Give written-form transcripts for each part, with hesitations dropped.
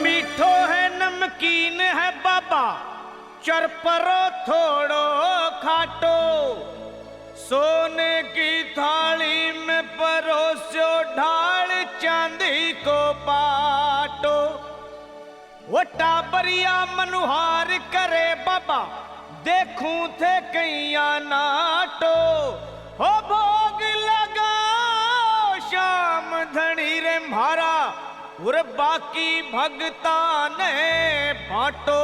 मीठो है नमकीन है बाबा, चरपरो थोड़ो खाटो, सोने की थाली में परोसो ढाल चांदी को पाटो। वो टाबरिया मनुहार करे बाबा, देखूं थे कैया नाटो। हो भोग लगाओ शाम धनी रे म्हारा, और बाकी भगता ने बांटो।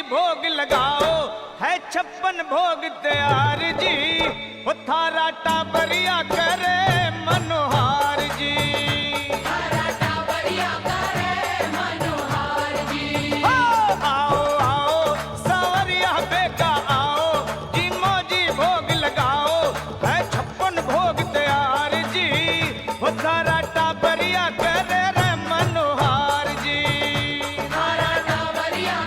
भोग लगाओ है 56 भोग तैयार जी, वो थारा टाबरिया करे मनोहार जी। थारा टाबरिया करे मनोहार जी। आओ आओ सावरिया बेगा आओ, जी मौजी भोग लगाओ है 56 भोग तैयार जी, वो थारा टाबरिया करे रे मनोहार जी। थारा टाबरिया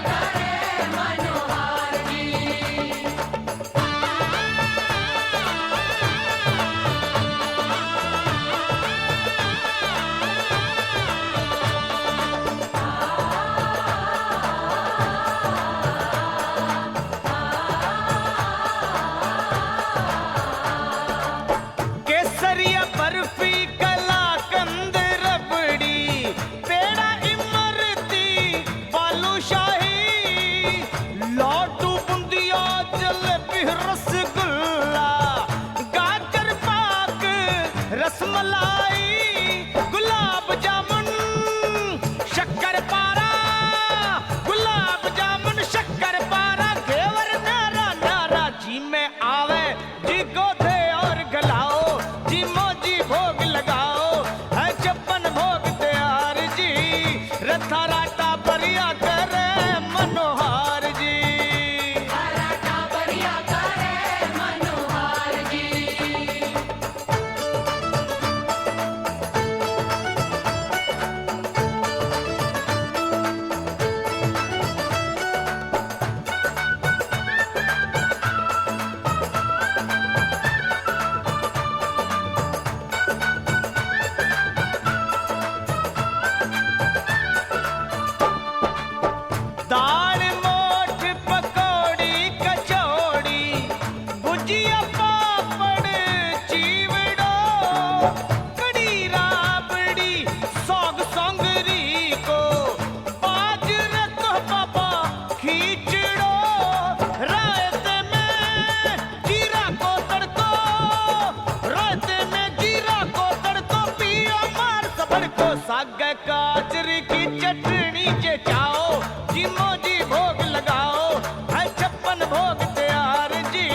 गाजर की चटनी चचाओ, जी मौजी भोग लगाओ है 56 भोग तैयार जी,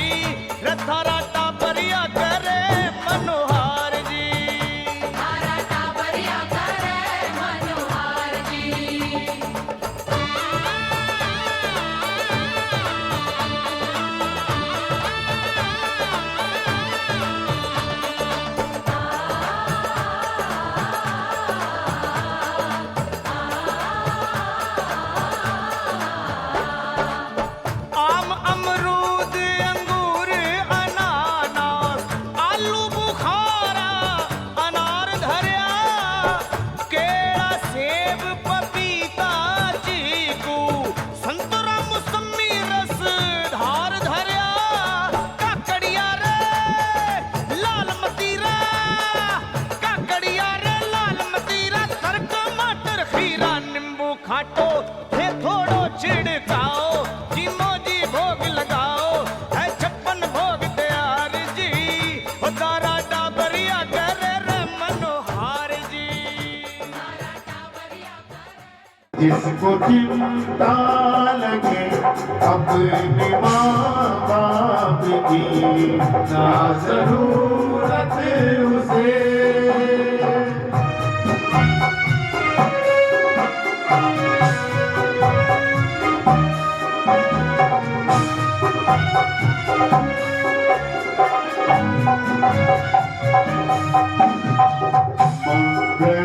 रथारा टाबरिया करे मनोहार जी। थारा टाबरिया करे मनोहार जी। खाटो थे थोड़ो छिड़काओ, जी मौजी भोग लगाओ है 56 भोग तैयार जी, वो तारा टाबरिया करे रे मनोहार जी। जिसको चिंता लगे अपने माँ बाप की, ना जरूरत उसे मंगल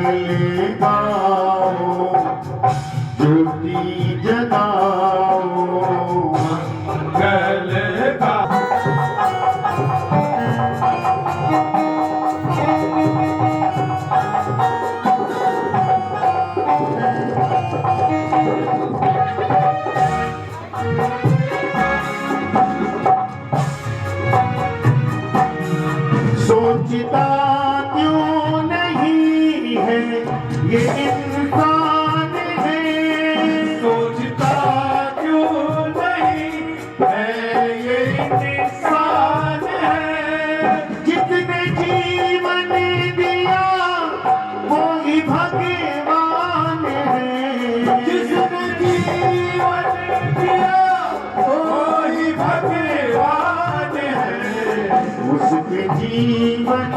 जीवन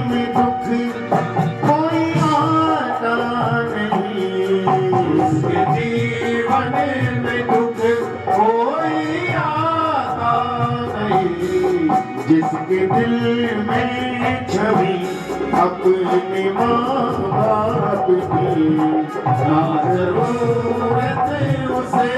में दुख कोई आता नहीं, इसके जीवन में दुख कोई आता नहीं, जिसके दिल में छवि अपने माँ बाप की ना जरूरत उसे।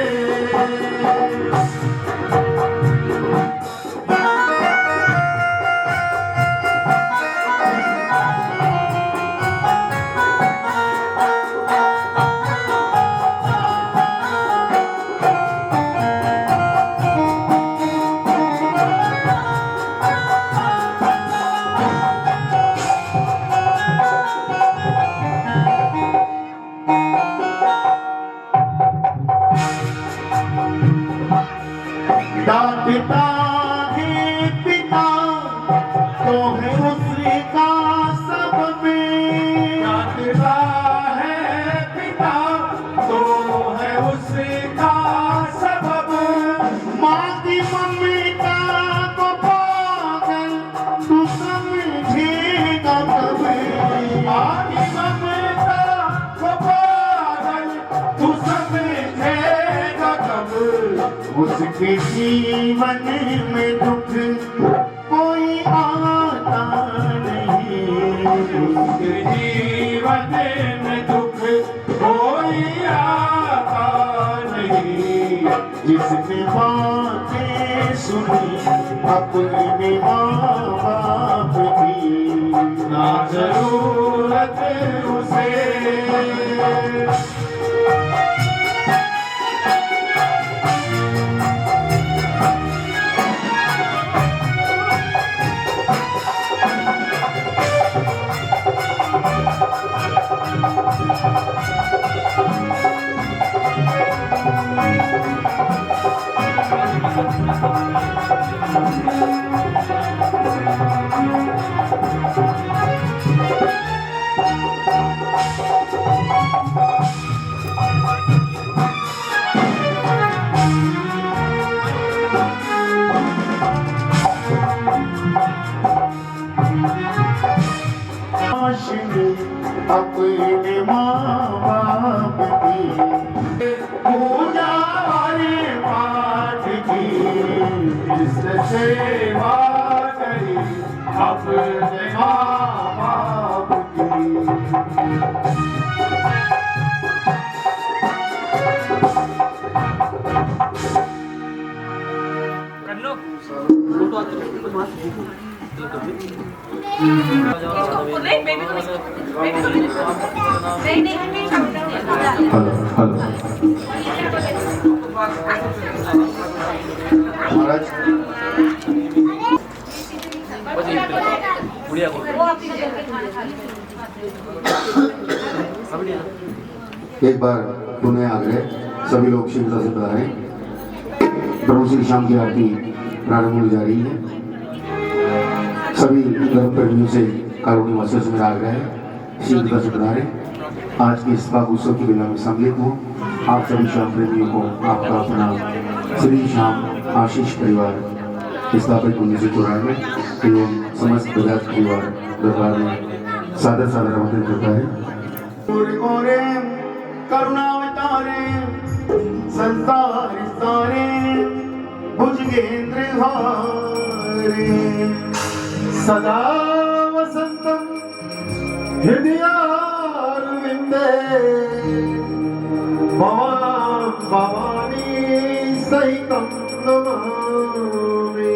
डांटता है पिता तो है उसका सबब, डांटता है पिता तो है उसका सबब, माँ की ममता को पागल तू समझेगा कब, माँ की ममता को पागल तू समझेगा कब, उसके जीवन में दुख कोई आता नहीं, उसके जीवन में दुख कोई आता नहीं, जिसने बातें सुनी अपने माँ बाप की ना जरूरत उसे। अपने माँ बाप की पूजा वाले पाठ की, इस सेवा करी अपने माँ बाप की। महाराज एक बार पुनः आग्रह सभी लोग शीघ्रता से पधारें। प्रभु श्री शाम की आरती प्रारंभ होने जा रही है। सभी धर्म प्रेमियों से कॉलोनी वासियों से मेरा आग्रह है शीघ्रता से पधारें। आज के इस पाक उत्सव की बेला में सम्मिलित हो आप सभी श्याम प्रेमियों को आपका अपना श्री श्याम आशीष परिवार स्थापित 1994 एवं समस्त बजाज परिवार दरबार में सादर सादर आमंत्रण करता है। करुणावतारे संसार सारे भुजगेंद्र हारे, सदा वसंतम हृदयारविंदे भवानी सहितं नमामि।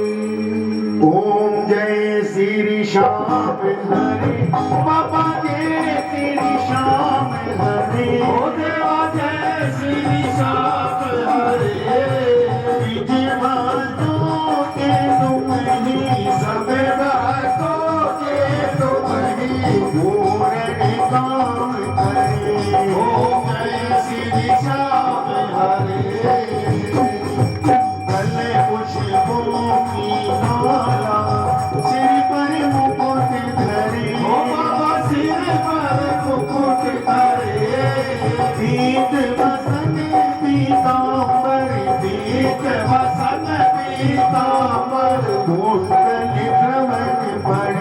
ओम जय श्री श्याम हरे बाबा जय श्री श्याम हरे, ओ देवा जय श्री श्याम हरे, विजय बातों के तुम ही सब बातों के तुम ही पूर्ण काम करे। ओम जय श्री श्याम हरे, गले पुष्पों की माला सिर पर मुकुट धरे, ओ बाबा सिर पर मुकुट धरे, पीत वसन पीतांबर, पीत वसन पीतांबर, कुंडल भ्रमण पड़े।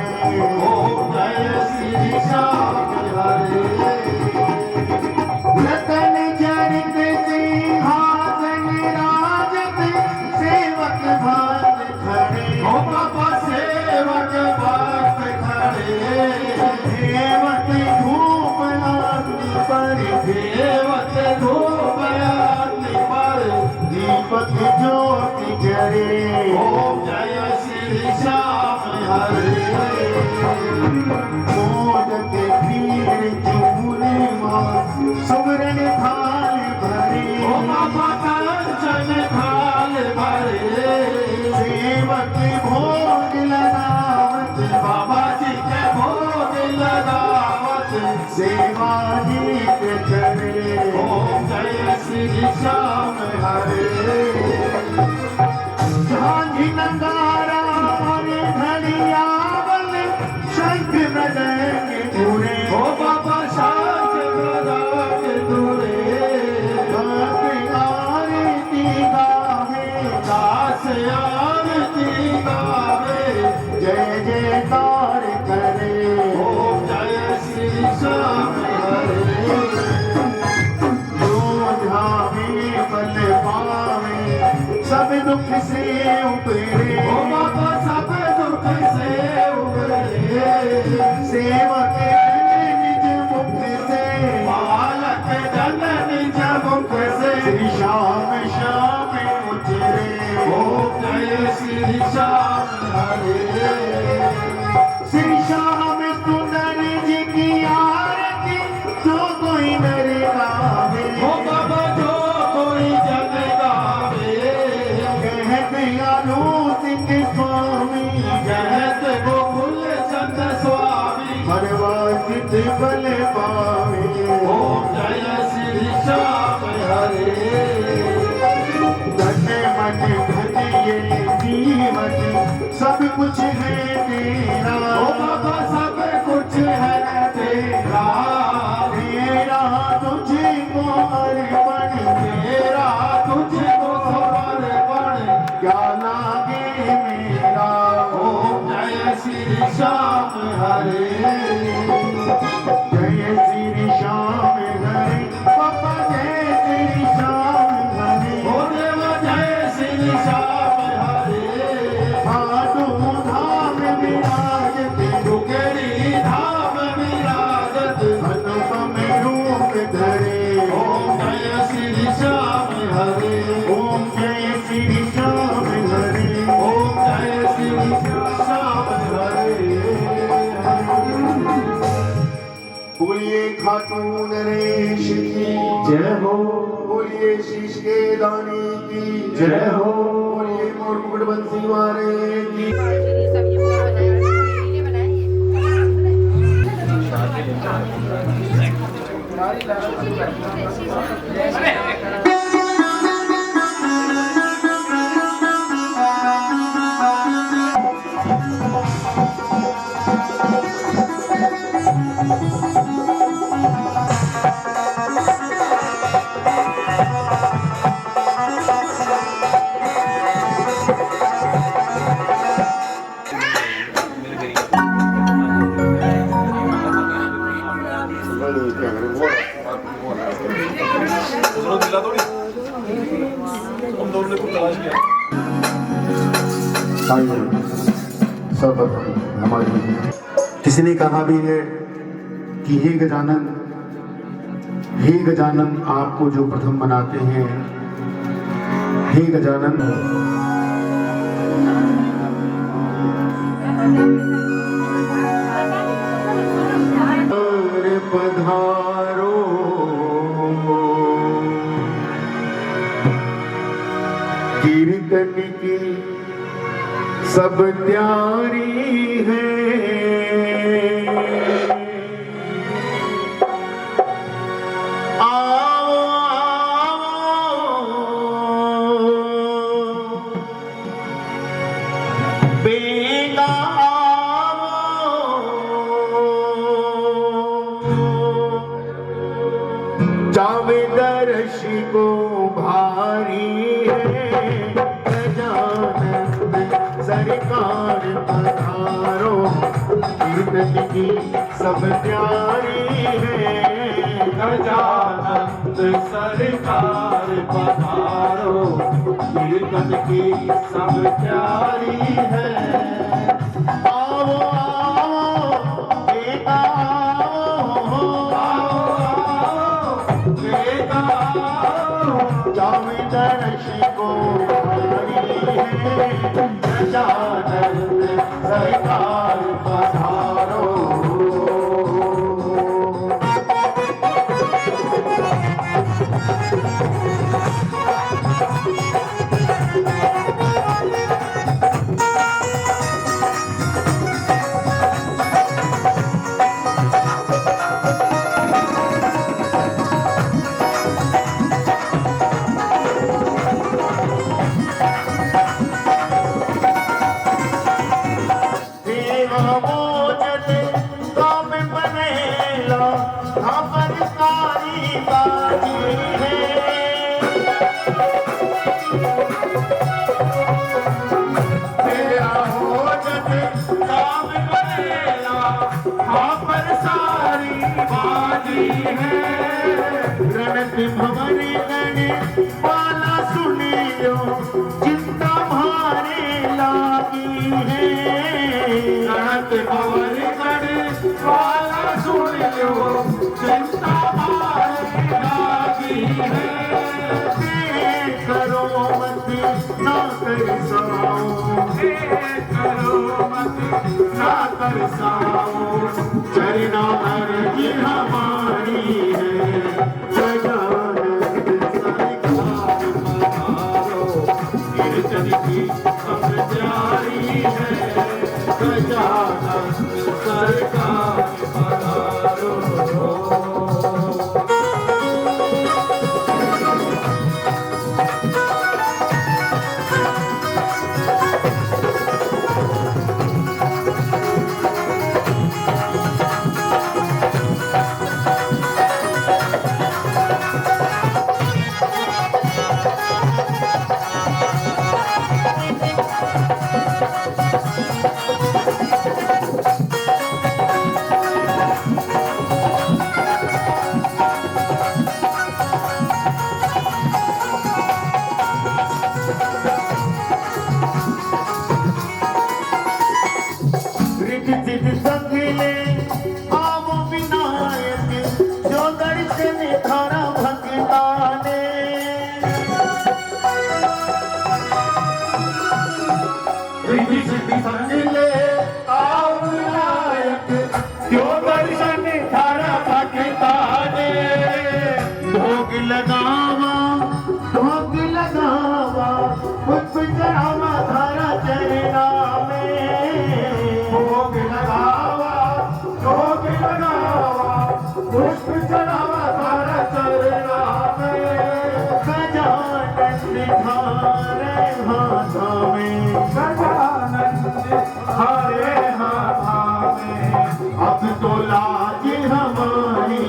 दीपक ज्योति जरे ओम जय श्री श्याम हरे मोदक पीर चुमुने मां सुवर्ण थाल भरे ओ बाबा कंचन थाल भरे सेवक भोग लगावत बाबा जी के भोग लगावत सेवा गीत करे ओम जय श्री श्याम हरे झांझी नगारा और घड़ियावल शंख मृदंग धुरे ओ बाबा शंख मृदंग धुरे भक्त आरती गावे दास आरती गावे जय जयकार करे ओम जय श्री श्याम हरे जो ध्यावे बल पावे सब दुख से उबरे ओ बाबा सब दुख से उबरे सेवक जन निज मुख से बालक जन निज मुख से श्री श्याम श्याम उचरे ओम जय श्री श्याम हरे श्री श्याम सुंदर जी की आरती जो कोई नर गावे ओ बाबा जो कोई जन गावे कहत आलू सिंह स्वामी कहत गोकुल चंद स्वामी परवासित बल पावे ओम जय श्री श्याम हरे धन मन धनिये जीवन सब कुछ है तेरा ओ बाबा सब कुछ है तेरा तेरा तुझको अर्पण तेरा तुझको अर्पण क्या लागे मेरा ओम जय श्री श्याम हरे जय श्री श्याम हरे पापा जय श्री श्याम हरे ओ देव जय श्री श्याम हरे खाटू धाम विराजत डुगरी धाम विराजत अनुपम रूप धरे ओम जय श्री श्याम हरे ओम जय श्री श्याम हरे ओम जय श्री श्याम हरे बोलिए खाटू नरेश की जय हो बोलिए शीश के दानी की जय हो बोलिए मोर मुकुट बंसी वाले की सब ये पूरा बनाया सब हमारी किसी ने कहा भी है कि हे गजानन आपको जो प्रथम मनाते हैं हे गजानन पधारो कीर्तन की सब त्यारी है आओ बेगा जावे दर्श को भारी है गजानन सरकार पधारो कीर्तन की सब प्यारी है गजानंद सरकार पधारो कीर्तन की सब प्यारी है आओ बेटा आओ बेटा जावे दर्श को गजानन सरकार पधारो। भवन गणे वाला सुनियो चिंता भारे लागी है। रणत भवन गणे वाला सुनियो चिंता भारे लागी है। करो मत ना तरसाओ, करो मत ना तरसाओ, चरना अर्जी हमारी है। जारी है गजानन सरकार पधारो। अब तो लाज हमारी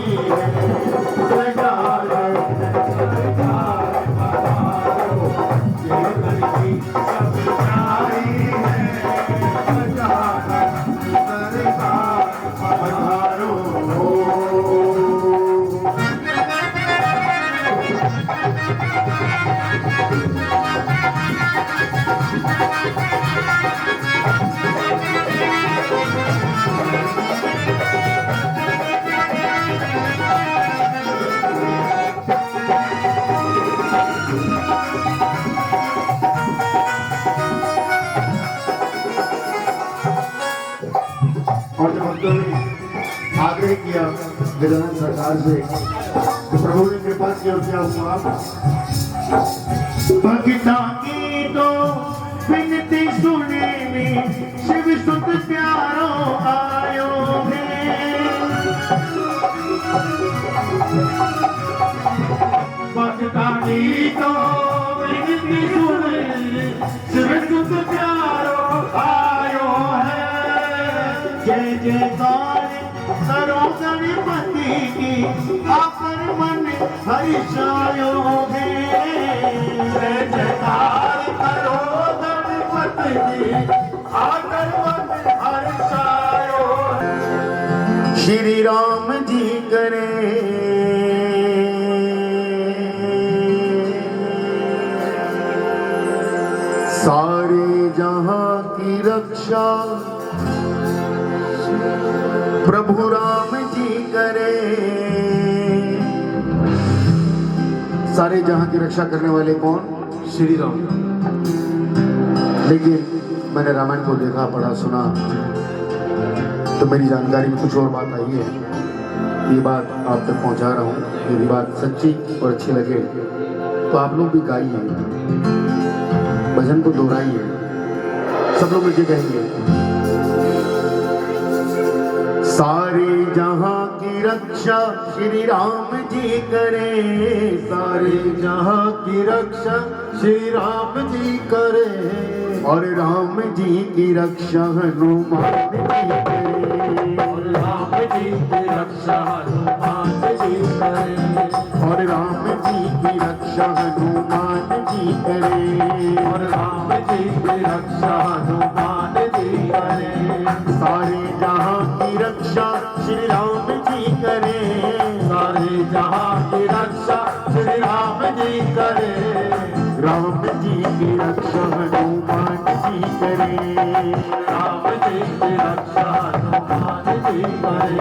आग्रह किया गजानन सरकार से कि प्रभु ने कृपा की और क्या हुआ। भक्ता की तो विनती सुने शिव सुत प्यारो आयो है। भक्ता की तो विनती सुने शिव सुत प्यारो आयो है। जय जयकार करो गणपति की आकर मन हर्षायो है। जय जयकार करो गणपति की आकर मन हर्षायो है। श्री राम जी करे सारे जहां की रक्षा, प्रभु राम जी करे सारे जहां की रक्षा करने वाले कौन? श्री राम। लेकिन मैंने रामायण को देखा, पढ़ा, सुना तो मेरी जानकारी में कुछ और बात आई है। ये बात आप तक पहुंचा रहा हूँ। यदि बात सच्ची और अच्छी लगे तो आप लोग भी गाइए, भजन को दोहराइए, सब लोग मुझे कहेंगे। सारे जहां की रक्षा श्री राम जी करे, सारे जहां की रक्षा श्री राम जी करे, और राम जी की रक्षा हनुमान जी करे, और राम जी की रक्षा हनुमान जी करे, और राम जी की रक्षा हनुमान जी करे, और राम जी की रक्षा हनुमान जी करे। सारे जहां की रक्षा श्री राम जी करे, सारे जहां की रक्षा श्री राम जी करे, राम जी की रक्षा हनुमान जी करे, राम जी की रक्षा हनुमान जी करे।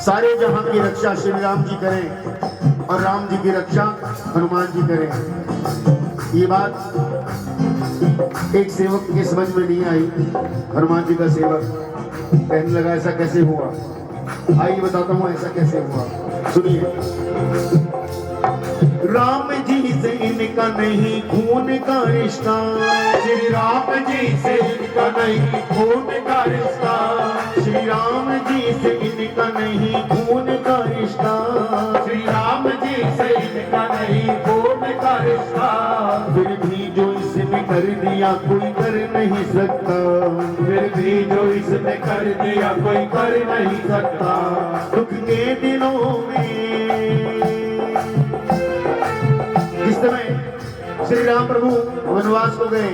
सारे जहां की रक्षा श्री राम जी करें और राम जी की रक्षा हनुमान जी करें। ये बात एक सेवक के समझ में नहीं आई। हनुमान जी का सेवक कहने लगा ऐसा कैसे हुआ? आइए बताता हूँ ऐसा कैसे हुआ, सुनिए। राम जी से इनका नहीं खून का रिश्ता, श्री राम जी से इनका नहीं खून का रिश्ता, श्री राम जी से इनका नहीं खून का रिश्ता, श्री राम जी से इनका नहीं खून का रिश्ता। फिर भी जो इसने कर दिया कोई कर नहीं सकता, फिर भी जो इसने कर दिया कोई कर नहीं सकता। दुख के दिनों में जिस समय श्री राम प्रभु वनवास हो गए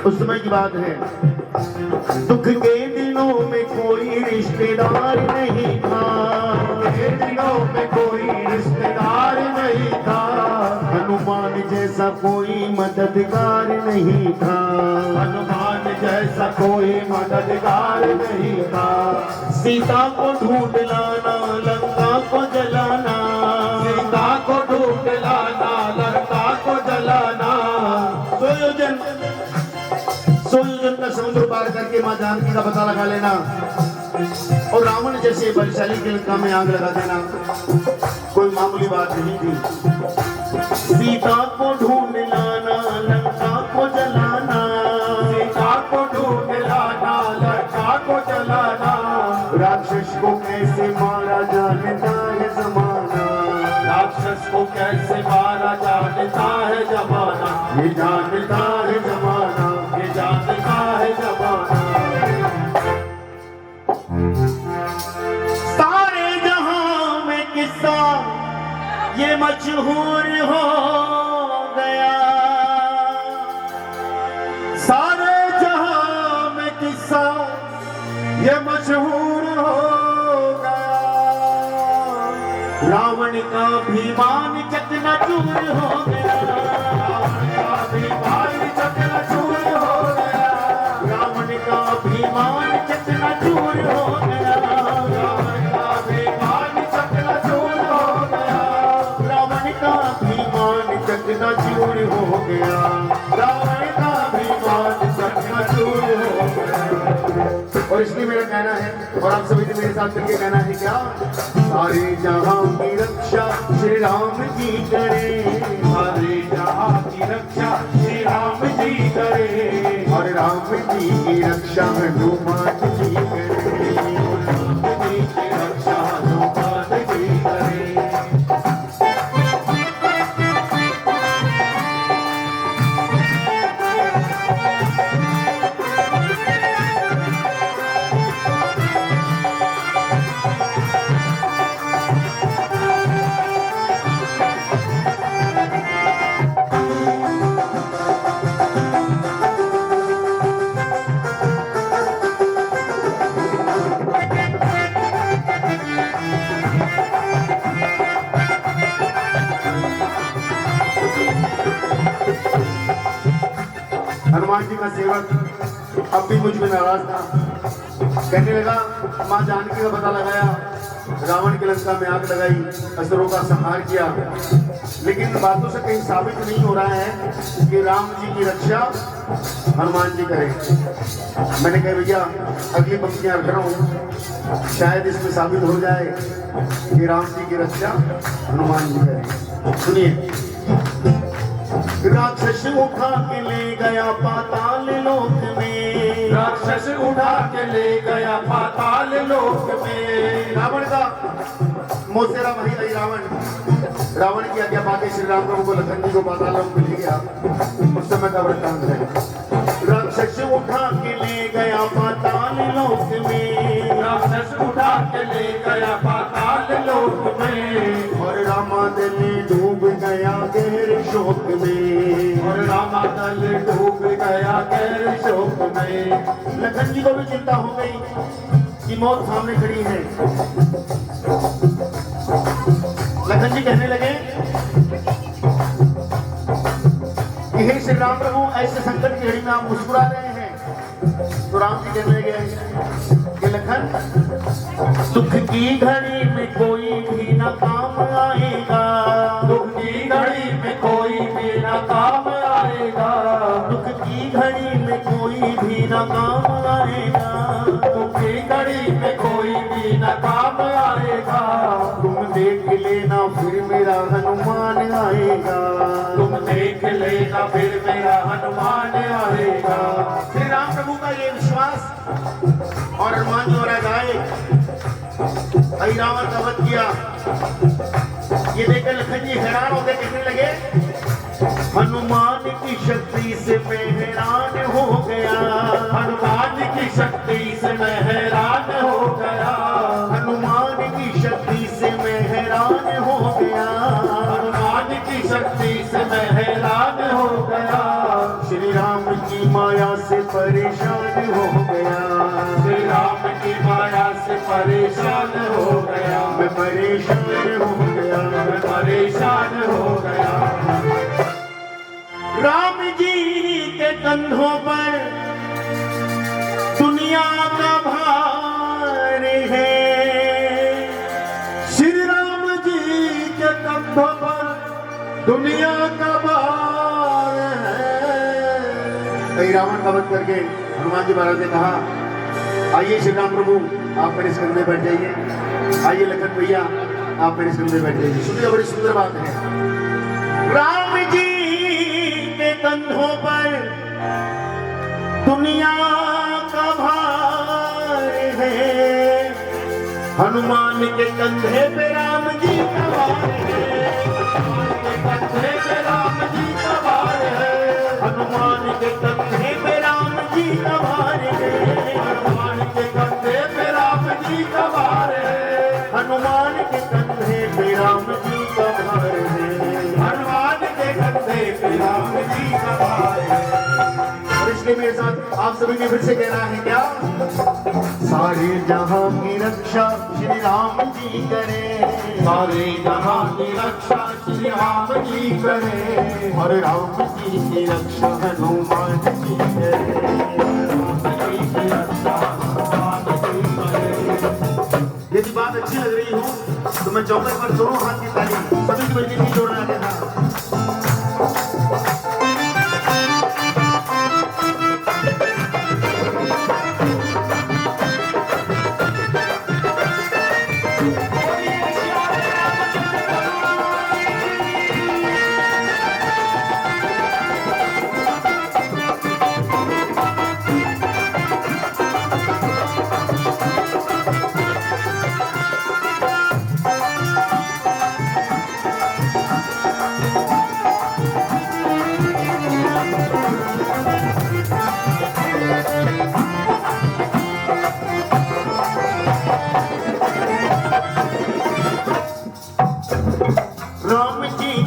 उस समय की बात है। दुख के दिनों में कोई रिश्तेदार नहीं था, के दिनों में कोई रिश्तेदार नहीं था, हनुमान जैसा कोई मददगार नहीं था, हनुमान जैसा कोई मददगार नहीं था। सीता को ढूंढ लाना, लंका को जलाना, सीता को ढूंढ लाना, लंका को जलाना। सुयोजन का समुद्र पार करके मां जानकी का पता लगा लेना और रावण जैसे बलशाली की लंका में आग लगा देना कोई मामूली बात नहीं थी। सीता को ढूंढ लाना, लंका को जलाना, सीता को ढूंढ लाना, लंका को जलाना। राक्षस को कैसे मारा जानता है जमाना, राक्षस को कैसे मारा जानता है जमाना, ये जानता है जमाना, ये जानता है जमाना। सारे जहां में किस्सा ये मशहूर हो गया, सारे जहां में किस्सा ये मशहूर हो गया। रावण का अभिमान चकनाचूर हो गया, रावण का अभिमान चकनाचूर हो गया, रावण का अभिमान चकनाचूर हो गया, रावण का अभिमान चकनाचूर हो गया, रावण का अभिमान चकनाचूर हो गया, रावण का अभिमान चकनाचूर हो गया। और इसलिए मेरा कहना है और आप सभी ने मेरे साथ करके कहना है क्या? सारे जहां की रक्षा श्री राम जी करे, सारे जहां की रक्षा श्री राम जी करे, और राम जी की रक्षा हनुमान जी करे, राम जी की रक्षा हनुमान जी करे। हनुमान जी का सेवक अब भी मुझ में नाराज था। कहने लगा, माँ जानकी का पता लगाया, रावण की लंका में आग लगाई, असुरों का संहार किया, लेकिन बातों से कहीं साबित नहीं हो रहा है कि राम जी की रक्षा हनुमान जी करें। मैंने कहा भैया अगली पंक्तियां रख रहा हूँ, शायद इसमें साबित हो जाए कि राम जी की रक्षा हनुमान जी करें। सुनिए, राक्षस उठा के ले गया पाताल लोक में, राक्षस उठा के ले गया पाताल लोक में। रावण का मोसेरा वही आई रावण की आज्ञा पाके श्री राम प्रभु को लखन जी को पाताल लोक में ले गया। उस समय का वृत्तांत है। राक्षस उठा के ले गया पाताल लोक में, राक्षस उठा के ले गया पाताल लोक में। और रामादल डूब गया गहरे शोक में, और रामादल डूब गया गहरे शोक में। लखन जी को भी चिंता हो गई कि मौत सामने खड़ी है। लखन जी कहने लगे कि हे श्री राम प्रभु, ऐसे संकट की घड़ी में आप मुस्कुरा रहे हैं। तो राम जी कहने लगे कि लखन, सुख की घड़ी में कोई भी न काम आएगा, दुख की घड़ी में कोई भी न काम आएगा, दुख की घड़ी में कोई भी न काम आएगा, दुख की घड़ी में कोई भी न काम आएगा। तुम देख लेना फिर मेरा हनुमान आएगा, तुम देख लेना फिर मेरा हनुमान आएगा। श्री राम प्रभु का ये विश्वास और हनुमान जी और गाए अई रावण का वध किया। ये देखकर लखन जी हैरान होकर कहने लगे, हनुमान की शक्ति से मैं हैरान हो गया, हनुमान की शक्ति से मैं हैरान हो गया, हनुमान की शक्ति से मैं हैरान हो गया, हनुमान की शक्ति से मैं हैरान हो गया। श्री राम की माया से परेशान हो गया, श्री राम की माया से परेशान हो गया, मैं परेशान हो गया, मैं परेशान हो गया। राम जी के कंधों पर दुनिया का भार है, श्री राम जी के कंधों पर दुनिया का भार है। कई रावण का वध करके हनुमान जी महाराज ने कहा, आइए श्री राम प्रभु आप मेरे स्कंध में बैठ जाइए, आइए लखन भैया आप मेरे स्कंध में बैठ जाइए। सुनिए, बड़ी सुंदर बात है। राम जी के कंधों पर दुनिया का भार है, हनुमान के कंधे पे राम जी का भार है, कंधे पे राम जी का भार है, हनुमान के कंधे पे राम जी का भार है, हनुमान के कंधे पे राम जी का भार है, हनुमान के कंधे पे राम जी का भार है, हनुमान के कंधे पे राम जी का भार है। और इसके मेरे साथ आप सभी ने फिर से कहना है क्या, सारे जहां की रक्षा श्री राम जी करे, सारे जहां की रक्षा श्री राम जी करे, और राम जी की रक्षा हनुमान जी करे, राम जी की रक्षा हनुमान जी करे। यदि बात अच्छी लग रही हो तो मैं चौके पर दोनों हाथ की ताली सभी बजने की जोड़ना चाहता।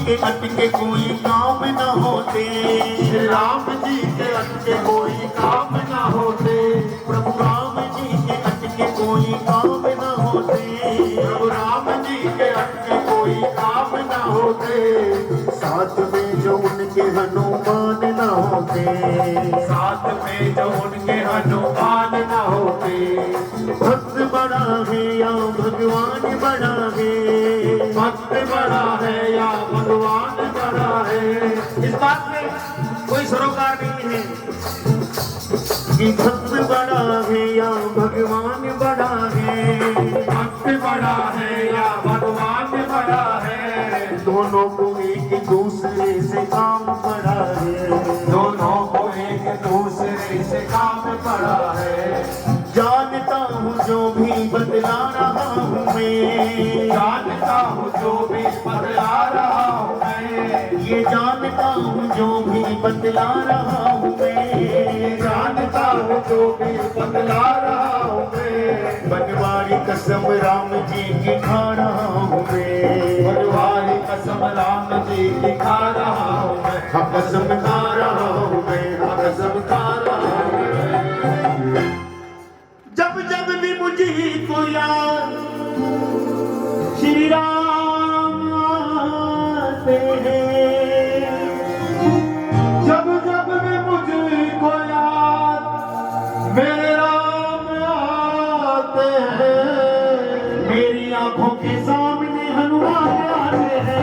के अटके कोई काम न होते, श्री राम जी के अटके कोई काम न होते, प्रभु राम जी के अटके कोई काम न होते, प्रभु राम जी के अटके कोई काम न होते, साथ में जो उनके हनुमान न होते, होते, साथ में जो उनके हनुमान न होते। भक्त बड़ा है या भगवान बड़ा है, भक्त बड़ा है या भगवान बड़ा है। इस बात में कोई सरोकार नहीं है कि भक्त बड़ा है या भगवान बड़ा है, भक्त बड़ा है या भगवान बड़ा है। दोनों को एक दूसरे से काम पड़ा है, दोनों को एक दूसरे से काम पड़ा है। जानता हूँ जो भी बदला रहा हूँ मैं, जानता हूँ जो भी बदला रहा हूँ मैं, ये जानता हूँ जो भी बदला रहा हूँ मैं, जानता हूँ जो भी बदला रहा हूँ मैं। बनवारी कसम राम जी की खा रहा हूँ मैं, बनवारी कसम राम जी की खा रहा हूँ मैं। हाँ कसम खा रहा हूँ मैं, हाँ कसम खा रहा हूँ मैं। जब जब भी मुझे को याद श्री राम आते हैं, जब जब भी मुझे को याद मेरे राम आते हैं। मेरी आंखों के सामने हनुमान आते हैं,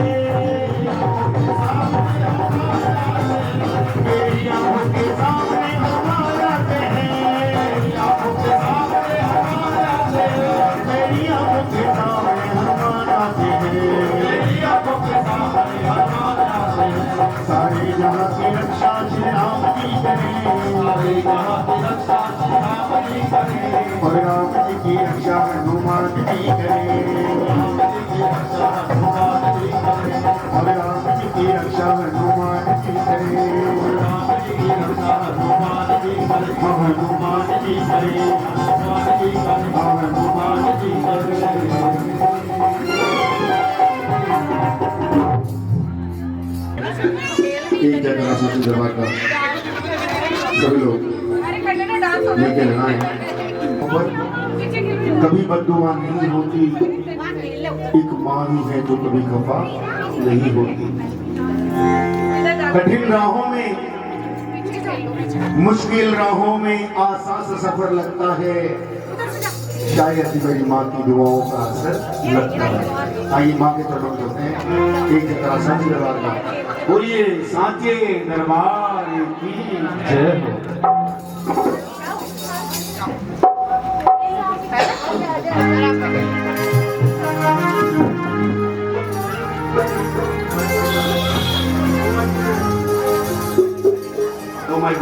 मेरी आंखों के सामने हनुमान आते हैं, मेरी आंखों के सामने हनुमान आते हैं, मेरी आंखों के सामने हनुमान आते हैं, मेरी आंखों के सामने हनुमान आते हैं। सारे जहां की रक्षा श्री राम की करें, सारे जहां की रक्षा श्री राम की करें, और राम जी की रक्षा हनुमान जी करें, राम जी की रक्षा हनुमान जी करें, और राम जी की रक्षा हनुमान जी करें, राम जी की रक्षा हनुमान जी करें, हनुमान जी करें, हनुमान जी करें, हनुमान जी करें। एक जगह साथी दरबार का सभी लोग लेके लगाए। कभी बद्दुआ नहीं होती, एक माँ ही है जो कभी खफा नहीं होती। कठिन राहों में, मुश्किल राहों में आसान सा सफर लगता है, शायद मेरी माँ की दुआओं का असर लगता है। आइए माँ के तरफ होते हैं एक जगह साथी दरबार का। बोलिए साचे दरबार की जय हो। Oh my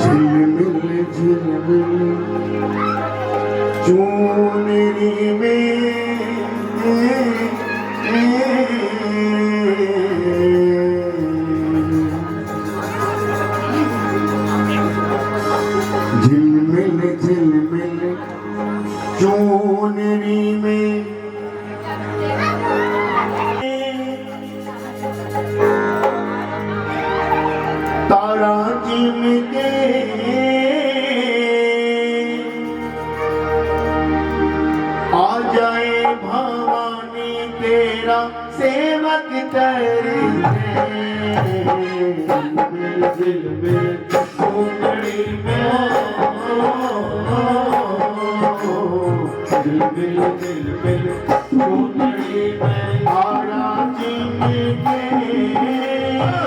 झिलमिल झिलमिल चूनरी में झिलमिल झिलमिल चूनरी में तारा चिमके आ जाए भवानी तेरा सेवक करे। झिलमिल चूनरी में, झिलमिल झिलमिल चूनरी में तारा चिमके,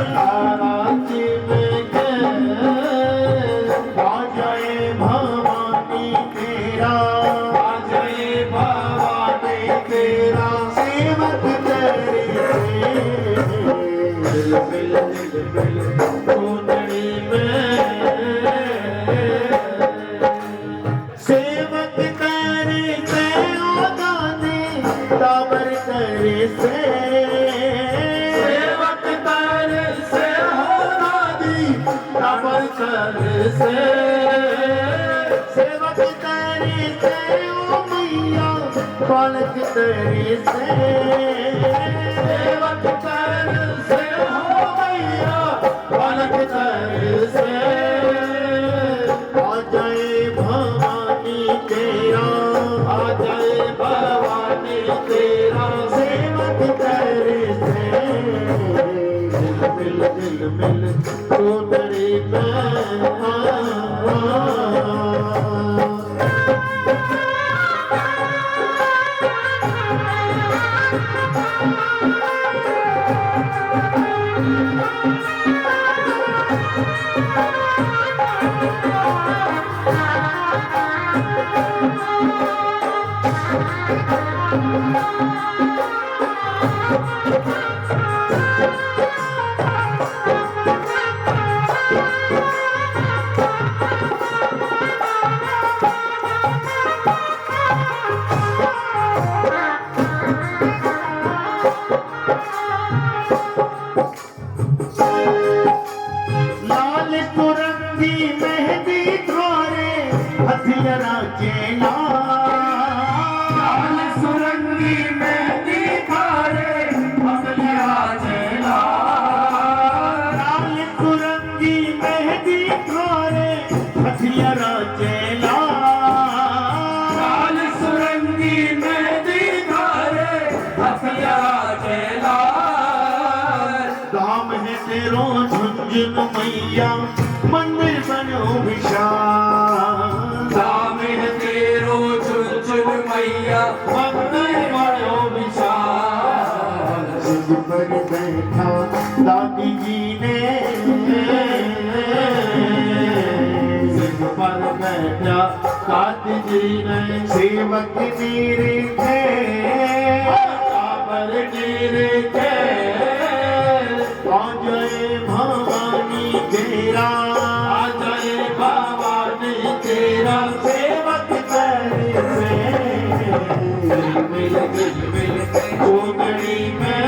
तारा चिमके आ जाए भवानी तेरा, आ जाए भवानी तेरा सेवक करे। झिलमिल झिलमिल चूनरी में सेवक करे से आदाने ताबर करे से, सेवक करे से आदानी ताबर करे से, सेवक करे से ओ मैया बालक करे से, सेवक करे से लाल कुरंगी मेहंदी थारे हथियारा चेला लाल सुरंगी मेहंदी थारे हथियारा चेला लाल कुरंगी मेहंदी थारे हथियारा चेला लाल सुरंगी मेहंदी थारे हथियारा चेला दाम है तेरो झुंझुन मैया मंदिर बनो विशाल दाम है तेरो झुनझुन मैया मंदिर बनो विशाल सिंह पर बैठा दादी जी ने सिंह पर बैठा दादी जी ने सेवक मेरे थे काबर मेरे थे आ जाए भवानी तेरा आ जाए भवानी तेरा सेवक तेरे मिल मिल मिल चोगड़ी में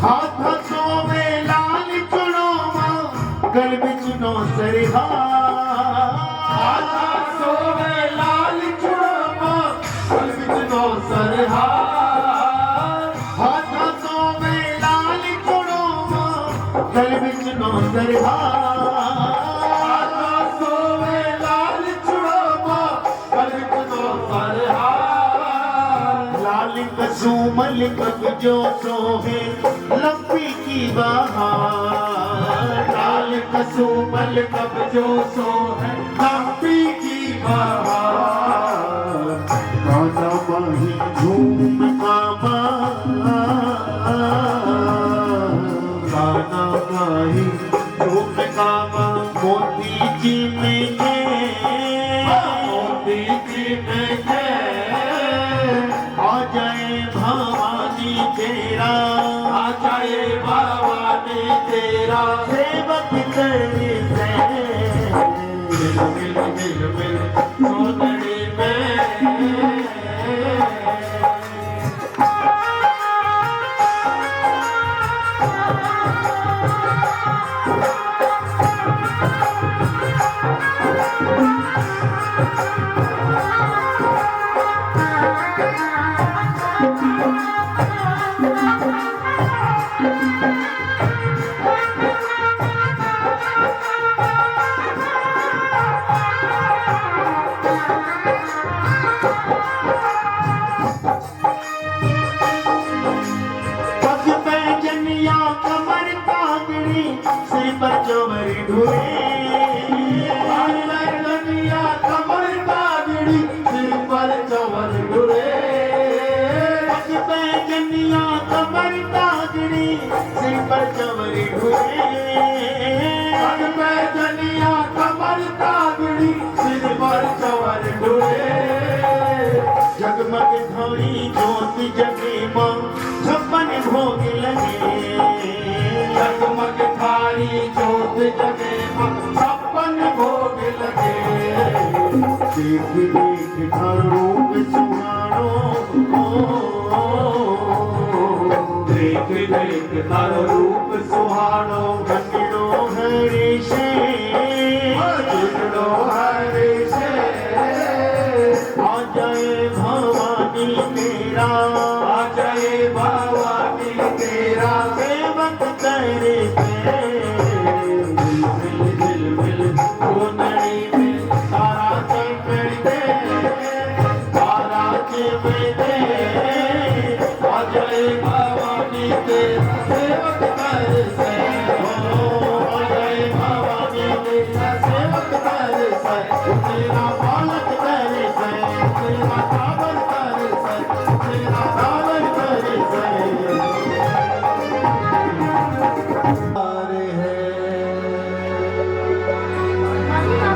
हाथ हाथों में लाल चुनोमा गल बिच नो सरहा हाथ हाथों में लाल चुनोमा गल बिच नो सरहा हाथ हाथों में लाल चुनोमा गल बिच नो सरहा हाथ हाथों में लाल चुनोमा गल बिच नो सरहा लाल कसूमल कब जो सोहे लंबी की बहार लाल कसूमल कब जो सोहे लंबी की बहार गाना माही झूम कामा गाना माही झूम कामा मोती जी में मोती जी में आ जाए भवानी तेरा आ जाए भवानी तेरा सेवक करे मिल मिल मिल मिल सोनड़ी में पग पे जनिया कमर कागड़ी सिर पर चोमरी ढूए पग पे जनिया कमर कागड़ी सिर पर चोमर ढूए पग पे जनिया कमर कागड़ी सिर पर चोमरी ढूए पग पे जनिया कमर कागड़ी सिर पर चोमर ढूए जगमग थोड़ी ज्योति जगे मां छप्पन भोग लगे जगमग थारी ज्योत जगे मां छप्पन भोग लगे देख देख थार रूप सुहानो देख देख थार रूप सुहानो गंडो हरे से हरे से आ जाए भवानी तेरा आ जाए भवानी तेरा सेवक करे मिल मिल मिल मिल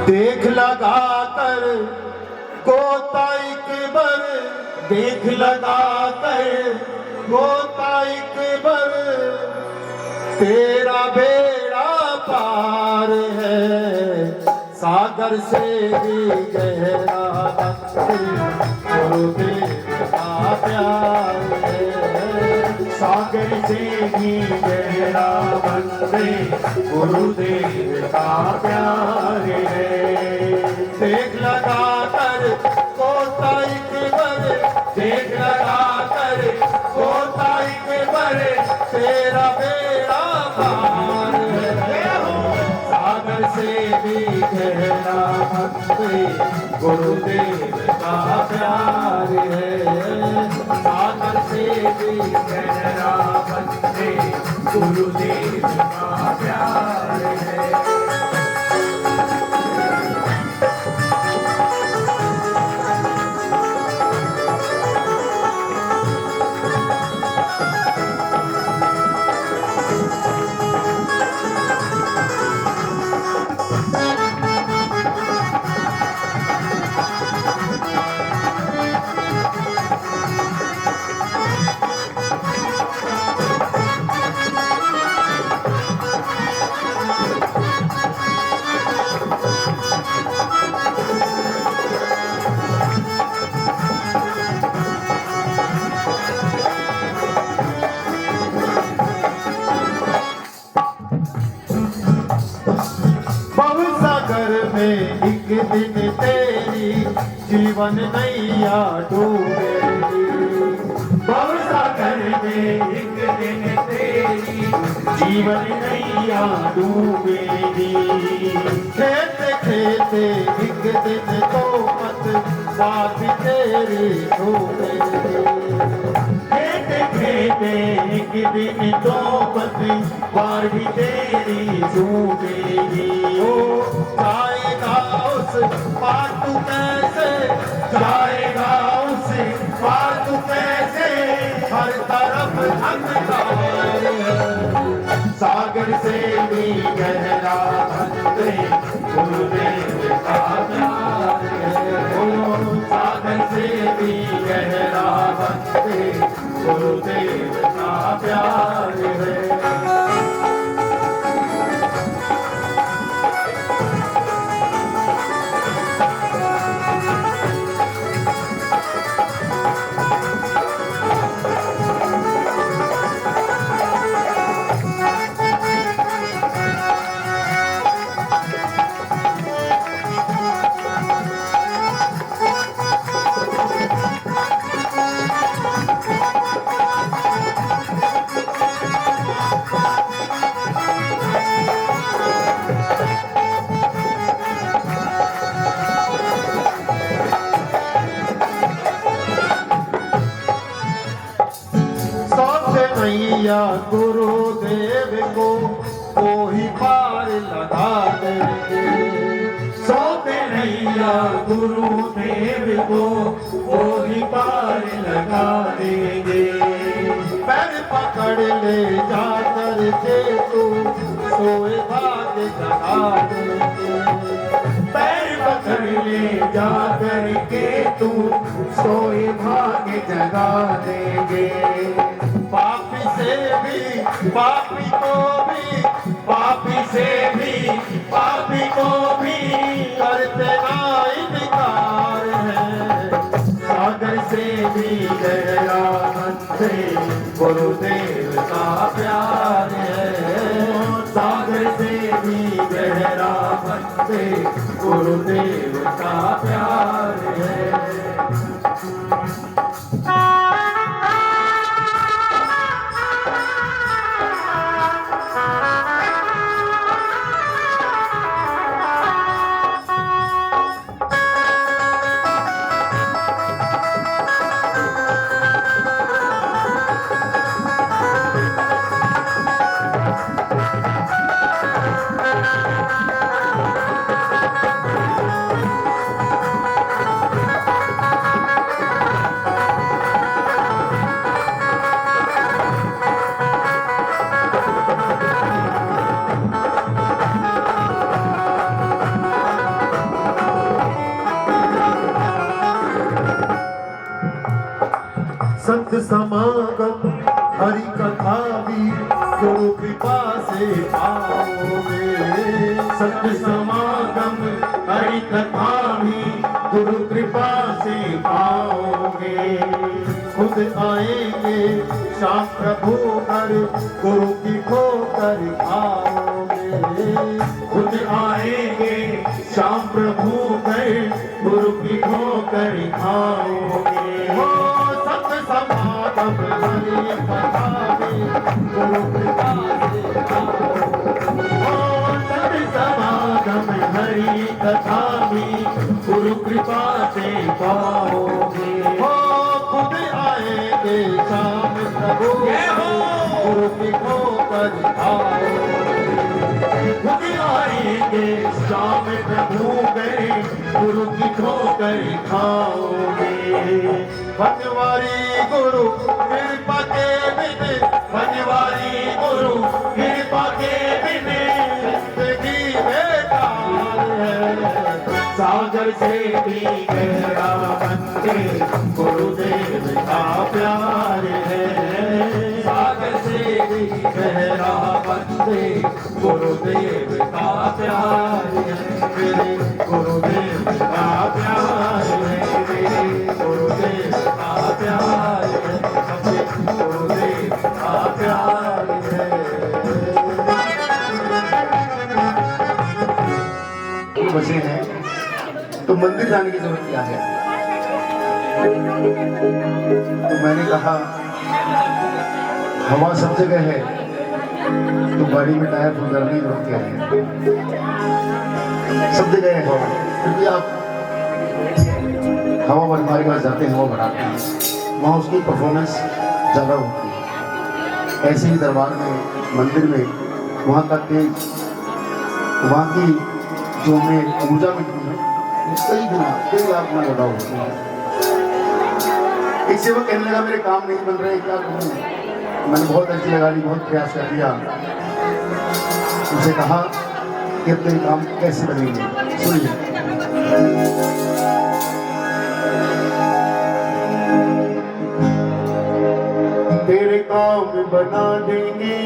देख लगा कर गोता एक बर, देख लगा कर गोता एक बर, तेरा बेड़ा पार है सागर से भी गहरा गुरुदेव का प्यार है, सागर से भी गहरा बंदे गुरुदेव का प्यार है। देख लगा कर गोता एक बर, देख लगा कर गोता एक बर, तेरा बेड़ा पार है सागर से भी गहरा बंदे गुरुदेव का प्यार है, सागर से भी गहरा बंदे गुरुदेव का प्यार है। में एक दिन तेरी जीवन नैया डूबेगी, भवसागर में एक दिन तेरी जीवन नैया डूबेगी। खेते खेते एक दिन तो मत बात तेरी डूबेगी, खेते खेते एक दिन तो मत बार भी तेरी डूबेगी। ओ जाएगा उस पार तू कैसे, जाएगा उस पार तू कैसे, हर तरफ अंधकार है सागर से भी गहरा बंदे गुरुदेव का प्यार है। ओ सागर से भी गहरा बंदे गुरुदेव का प्यार है। मैया गुरुदेव को कोई पार लगा देंगे, सौते नैया गुरुदेव को कोई पार लगा देंगे। पैर पकड़ ले जा कर के तू सोए भाग जगा देंगे, पैर पकड़ ले जा कर के तू सोए भाग जगा देंगे। पापी से भी पापी को भी, पापी से भी पापी को भी करते ना इनकार है सागर से भी गहरा बंदे गुरुदेव का प्यार है। सागर से भी गहरा बंदे गुरुदेव का प्यार है। संत समागम हरि कथा भी गुरु कृपा से पाओगे। संत समागम हरि कथा भी गुरु कृपा से पाओगे। खुद आएंगे श्याम प्रभु कर गुरु की ठोकर खाओगे। खुद आएंगे श्याम प्रभु कर गुरु की ठोकर खाओगे। हो सत समागम हरि कथा में गुरु कृपा से पाओगे। हो सत समागम हरि कथा में गुरु कृपा से पाओगे। हो खुद आएंगे श्याम प्रभु गुरु की ठोकर खाओगे। खुद आएंगे श्याम प्रभु गए गुरु की ठोकर खाओगे। बनवारी गुरु कृपा के बिन, बनवारी गुरु कृपा के बिन जिंदगी बेकार है। सागर से भी गहरा बनते गुरुदेव का प्यार है। सागर से भी गहरा बनते गुरुदेव का प्यार है। मेरे गुरुदेव का प्यार है। मेरे गुरुदेव का प्यार है। सबसे गुरुदेव का प्यार है। बचे हैं तो मंदिर जाने की जरूरत क्या है? तो मैंने कहा हवा सब जगह है तो गाड़ी में टायर फुल करने की जरूरत क्या है? सब जगह है हवा, क्योंकि आप हवा हमारे पास जाते हैं, हवा बढ़ाते हैं, वहाँ उसकी परफॉर्मेंस ज़्यादा होती है। ऐसे ही दरबार में, मंदिर में वहाँ का तेज, वहाँ की जो हमें ऊर्जा मिलती है कई गुना, कई लाख गुना ज़्यादा होती है। एक सेवक कहने लगा मेरे काम नहीं बन रहे, क्या करूँ? मैंने बहुत अर्जी लगा ली, बहुत प्रयास कर दिया। उसे कहा कि अब तेरे काम कैसे बनेंगे, सुनिए। तेरे काम बना देंगे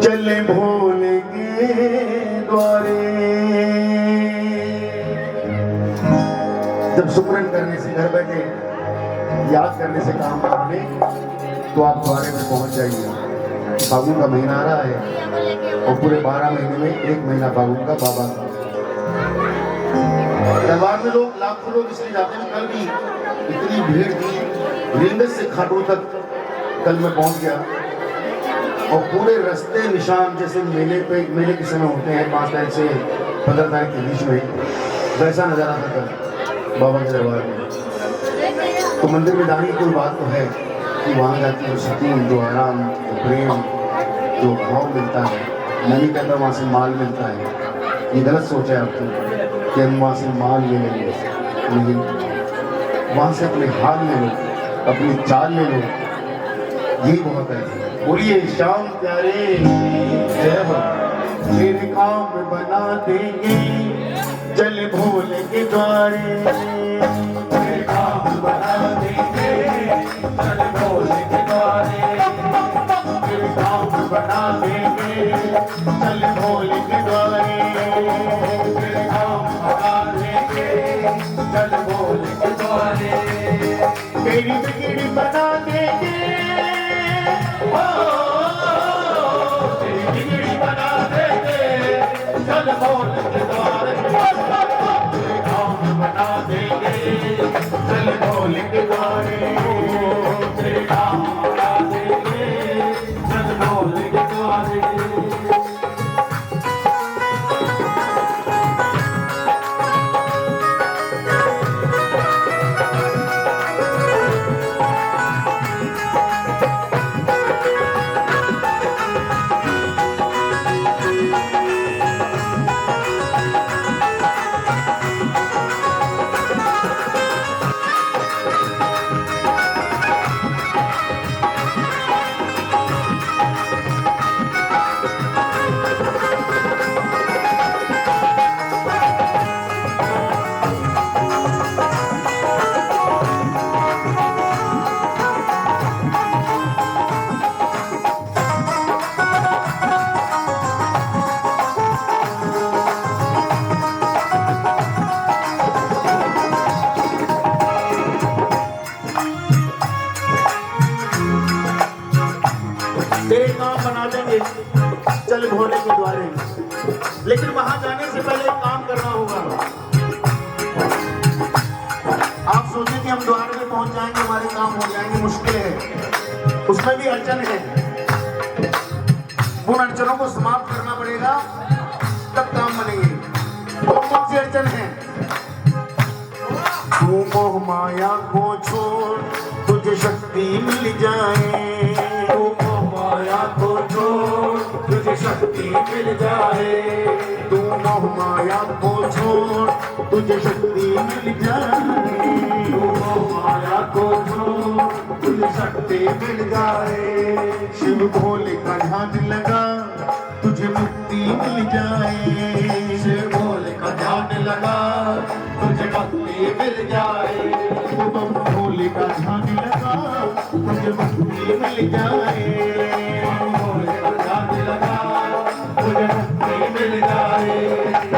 चले भोले के द्वारे। जब सुमरन करने से, घर बैठे याद करने से काम करने, तो आप द्वारे में पहुंच जाइए। फागुन का महीना आ रहा है और पूरे 12 महीने में 1 महीना फागुन का बाबा का। दरबार में लोग, लाखों लोग इसलिए जाते हैं। कल भी इतनी भीड़ थी, रींगस से खाटू तक कल मैं पहुंच गया और पूरे रास्ते निशान जैसे मेले के समय होते हैं 5 तारीख से 15 तारीख के बीच में, वैसा नजारा था कल बाबा के दरबार में। तो मंदिर में जाने की कोई बात तो है कि वहाँ जाके जो सुकून, जो आराम, जो प्रेम, जो भाव मिलता है। मैं नहीं कहता वहाँ से माल मिलता है, ये गलत सोच है आपकी कि हम वहाँ से माल ले लेंगे, लेकिन वहाँ से अपने हाथ ले लो, अपनी चाल ले लो, यही बहुत है। बोलिए श्याम प्यारे जय हो। तेरे काम बना देंगे चल भोले के द्वारे। तेरे काम बना देंगे चल भोले के द्वारे। तेरे काम बना देंगे चल भोले के द्वारे। तेरे काम बना देंगे चल भोले के द्वारे। तेरी बिगड़ी बना देंगे, तेरी बिगड़ी बना देंगे चल भोले के द्वारे। तेरे काम बना देंगे चल भोले के द्वारे। तेरे काम बना देंगे चल भोले के द्वारे। तेरे काम बना देंगे चल भोले के द्वारे, लेकिन वहां जाने से पहले एक काम करना होगा। आप सोचे कि हम द्वार में पहुंच जाएंगे हमारे काम हो जाएंगे, मुश्किल है, उसमें भी अड़चन है। उन अड़चनों को समाप्त करना पड़ेगा तब काम बनेंगे। कौन सी अड़चन है? तू मोह माया को छोड़ तुझे शक्ति मिल जाए, तू मोह माया को छोड़ तुझे शक्ति मिल जाए, तू मोह माया को छोड़ तुझे शक्ति मिल जाए, तू मोह माया को छोड़ तुझे शक्ति मिल जाए, शिव भोले का ध्यान लगा तुझे मुक्ति मिल जाए, शिव भोले का ध्यान लगा तुझे भक्ति मिल जाए, बम भोले का ध्यान लगा तुझे मुक्ति मिल जाए, भोले का ध्यान लगा तुझे भक्ति मिल जाए,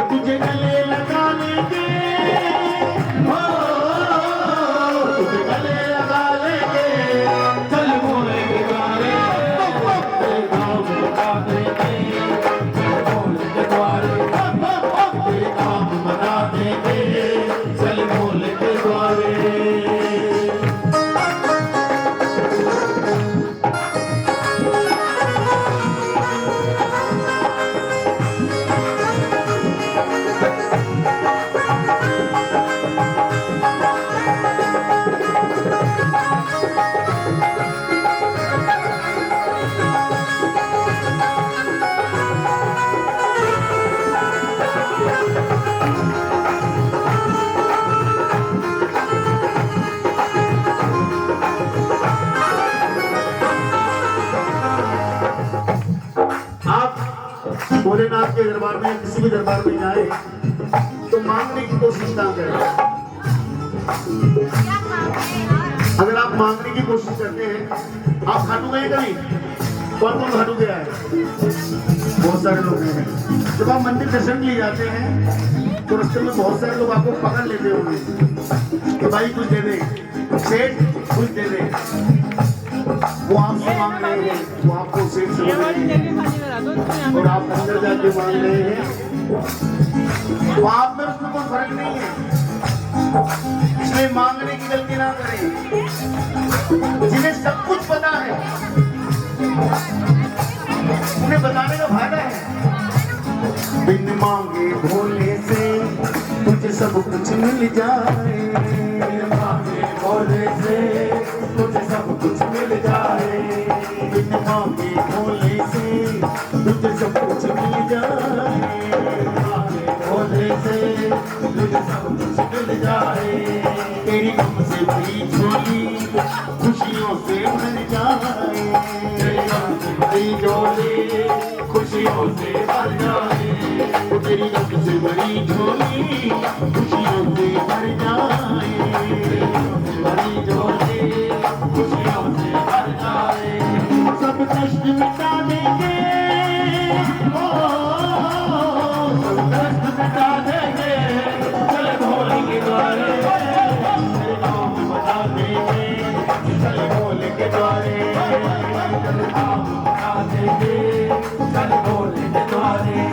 तुझे गले लगा लेंगे, हो तुझे गले लगा लेंगे, चल भोले के द्वारे तेरे काम बता देंगे, चल भोले के द्वारे तेरे काम बता देंगे, चल भोले के द्वारे। भोलेनाथ के दरबार में किसी भी दरबार में जाए तो मांगने की कोशिश ना करें। अगर आप मांगने की कोशिश करते हैं, आप खाटू गए कभी? कौन कौन खाटू गया है? बहुत सारे लोग हैं। जब आप मंदिर दर्शन के लिए जाते हैं तो रास्ते में बहुत सारे लोग आपको पकड़ लेते होंगे कि भाई कुछ दे दे, सेठ कुछ दे दे। वो आपसे मांग रहे हैं, वो आपको सेठ से मांग रहे हैं और आप अंदर जाके मांग रहे हैं, तो आप में उसमें कोई फर्क नहीं है। इसलिए मांगने की गलती ना करें। जिन्हें सब कुछ पता है उन्हें बताने का फायदा है। बिन मांगे भोले से तुझे सब कुछ मिल जाए, बिन मांगे भोले से तुझे सब कुछ मिल जाए, बिन मांगे भोले से तुझे सब कुछ मिल जाए, भोले से तुझे सब कुछ मिल जाए, तेरी गम से भरी झोली खुशियों से भर जाए, तेरी गम से भरी झोली खुशियों से भर जाए, तेरी गम से भरी झोली खुशियों से भर जाए, तेरी गम से भरी झोली खुशियों से भर जाए, सब कष्ट मिटा देंगे, ओ सब कष्ट मिटा देंगे, चल भोले के द्वारे तेरे काम बता देंगे, चल भोले के द्वारे तेरे काम बता देंगे, चल भोले के द्वारे।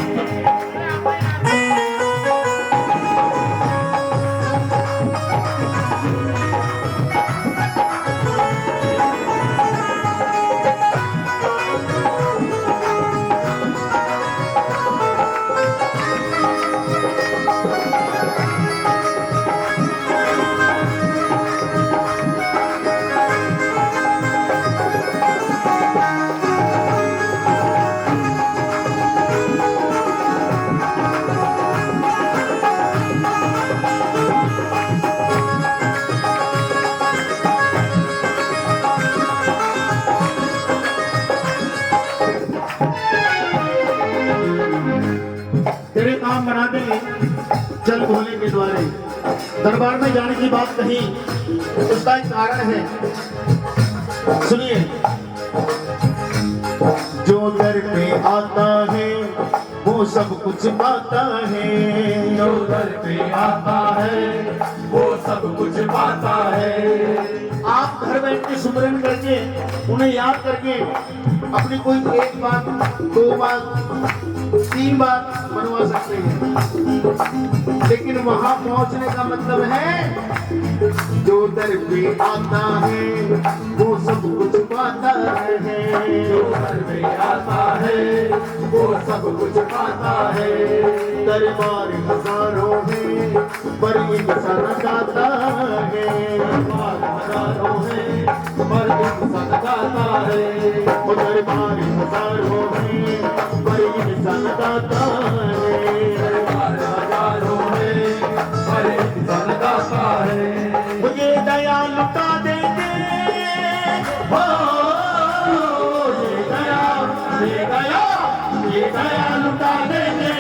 तेरे काम बना देंगे चल भोले के द्वारे। दरबार में जाने की बात कही, उसका एक कारण है, सुनिए। जो दर पे आता है वो सब कुछ पाता है, जो दर पे आता है वो सब कुछ पाता है, आप घर बैठ के सुमरन करके उन्हें याद करके अपनी कोई एक बात, दो बात, तीन बात बनवा सकते हैं, लेकिन वहां पहुंचने का मतलब है जो दर पे आता है वो सब कुछ पाता है, जो घर में आता है वो सब कुछ पाता है। दरबार हजारों है पर इंसान गाता है, हजारों है पर इंसान गाता है। वो दरबार हजारों है पर इंसान गाता है, हजारों है पर इंसान गाता है। मुझे दया लुटा देंगे हो, ये दया, ये दया, ये दया लुटा देंगे।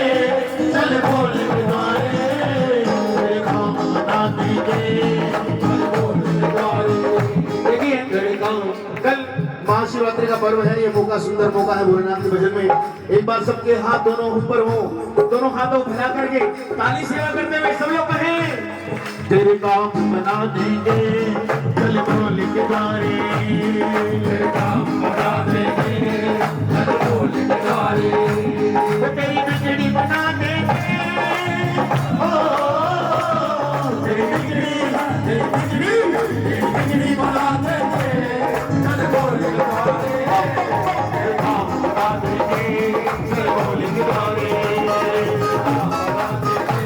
चल बोल किनारे तेरे काम बता देंगे, चल बोल किनारे। देखिए कल महाशिवरात्रि का पर्व है, ये मौका सुंदर मौका है भोलेनाथ के भजन में। एक बार सबके हाथ दोनों ऊपर हो, दोनों हाथों को फैला करके ताली सेवा करते हुए सब लोग कहें तेरे काम बना देंगे, चल बोल के द्वारे, तेरे काम बना देंगे, चल बोल के द्वारे। तेरी बिजली बना देंगे, ओ तेरी बिजली बना देंगे, चल बोल के द्वारे। तेरे काम बना देंगे, चल बोल के द्वारे। बना देंगे,